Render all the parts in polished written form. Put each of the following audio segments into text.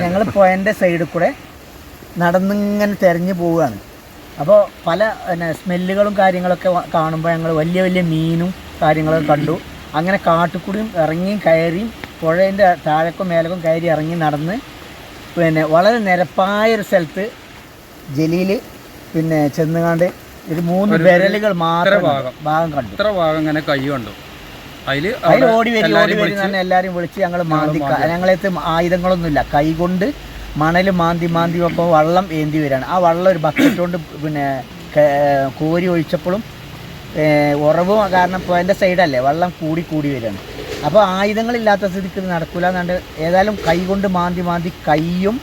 ഞങ്ങൾ പുഴൻ്റെ സൈഡിൽ കൂടെ നടന്നിങ്ങനെ തിരഞ്ഞു പോവുകയാണ്. അപ്പോൾ പല സ്മെല്ലുകളും കാര്യങ്ങളൊക്കെ കാണുമ്പോൾ ഞങ്ങൾ വലിയ വലിയ മീനും കാര്യങ്ങളൊക്കെ കണ്ടു. അങ്ങനെ കാട്ടുകൂടിയും ഇറങ്ങിയും കയറിയും പുഴേൻ്റെ താഴേക്കും മേലക്കും കയറി ഇറങ്ങി നടന്ന് വളരെ നിരപ്പായൊരു സ്ഥലത്ത് ജലീൽ ചെന്നുകാണ്ട് ഒരു 3 വിരലുകൾ മാത്രം ഭാഗം കണ്ടു. ഇത്ര ഭാഗം ഇങ്ങനെ കൈ കണ്ടു. അതിൽ ഓടി വരും തന്നെ എല്ലാവരും വിളിച്ച് ഞങ്ങൾ മാന്തി. ഞങ്ങളെത്ത് ആയുധങ്ങളൊന്നുമില്ല, കൈ കൊണ്ട് മണൽ മാന്തി അപ്പോൾ വള്ളം ഏന്തി വരികയാണ്. ആ വള്ളം ഒരു ബക്കറ്റ് കൊണ്ട് കോരി ഒഴിച്ചപ്പോഴും ഉറവ് കാരണം പുഴൻ്റെ സൈഡല്ലേ, വെള്ളം കൂടി വരികയാണ്. അപ്പോൾ ആയുധങ്ങളില്ലാത്ത സ്ഥിതിക്ക് നടക്കില്ല എന്നുണ്ട്. ഏതായാലും കൈ കൊണ്ട് മാന്തി കൈയും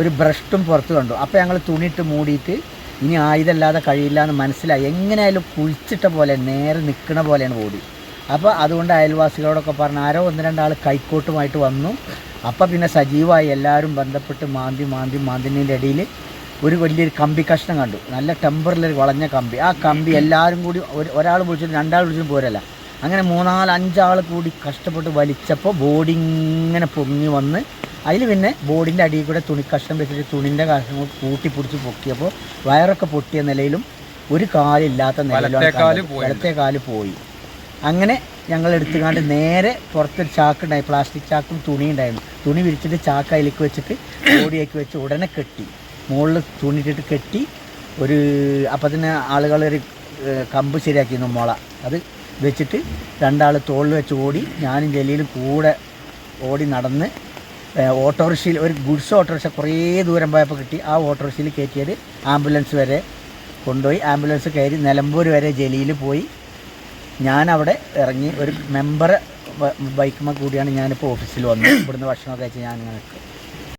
ഒരു ബ്രഷും പുറത്ത് കണ്ടു. അപ്പോൾ ഞങ്ങൾ തുണിയിട്ട് മൂടിയിട്ട് ഇനി ആയുധമില്ലാതെ കഴിയില്ല എന്ന് മനസ്സിലായി. എങ്ങനെയായാലും കുഴിച്ചിട്ട പോലെ നേരെ നിൽക്കണ പോലെയാണ് ഓടി. അപ്പോൾ അതുകൊണ്ട് അയൽവാസികളോടൊക്കെ പറഞ്ഞ് ആരോ 1-2 ആൾ കൈക്കോട്ടുമായിട്ട് വന്നു. അപ്പം പിന്നെ സജീവമായി എല്ലാവരും ബന്ധപ്പെട്ട് മാന്തിൻ്റെ ഇടയിൽ ഒരു വലിയൊരു കമ്പി കഷ്ണം കണ്ടു. നല്ല ടെമ്പറിലൊരു വളഞ്ഞ കമ്പി. ആ കമ്പി എല്ലാവരും കൂടി ഒരാൾ വിളിച്ചിട്ട് 2 ആൾ വിളിച്ചിട്ട് പോരല്ല, അങ്ങനെ 3-4-5 ആൾ കൂടി കഷ്ടപ്പെട്ട് വലിച്ചപ്പോൾ ബോഡി ഇങ്ങനെ പൊങ്ങി വന്ന് അതിൽ പിന്നെ ബോഡിൻ്റെ അടിയിൽ കൂടെ തുണി കഷ്ണം വെച്ചിട്ട് തുണിൻ്റെ കഷ്ണം കൂട്ടിപ്പിടിച്ച് പൊക്കിയപ്പോൾ വയറൊക്കെ പൊട്ടിയ നിലയിലും ഒരു കാലില്ലാത്ത നിലയിലും വലത്തെ കാല് പോയി. അങ്ങനെ ഞങ്ങൾ എടുത്തുകൊണ്ട് നേരെ പുറത്തൊരു ചാക്കുണ്ടായി, പ്ലാസ്റ്റിക് ചാക്കും തുണി ഉണ്ടായിരുന്നു. തുണി വിരിച്ചിട്ട് ചാക്ക് അതിലേക്ക് വെച്ചിട്ട് ബോഡിയേക്ക് വെച്ച് ഉടനെ കെട്ടി, മുകളിൽ തുണിയിട്ടിട്ട് കെട്ടി. അപ്പം തന്നെ ആളുകൾ ഒരു കമ്പ് ശരിയാക്കിയിരുന്നു മുള, അത് വെച്ചിട്ട് 2 ആൾ തോളിൽ വെച്ച് ഓടി. ഞാനും ജലീലും കൂടെ ഓടി നടന്ന് ഓട്ടോറിക്ഷയിൽ, ഒരു ഗുഡ്സ് ഓട്ടോറിക്ഷ കുറേ ദൂരം പോയപ്പോൾ കിട്ടി. ആ ഓട്ടോറിക്ഷയിൽ കയറ്റിയത് ആംബുലൻസ് വരെ കൊണ്ടുപോയി. ആംബുലൻസ് കയറി നിലമ്പൂർ വരെ ജലീൽ പോയി. ഞാനവിടെ ഇറങ്ങി ഒരു മെമ്പർ ബൈക്കുമ്മ കൂടിയാണ് ഞാനിപ്പോൾ ഓഫീസിൽ വന്നത്. ഇവിടുന്ന് ഭക്ഷണമൊക്കെ കഴിച്ച് ഞാനിങ്ങനെ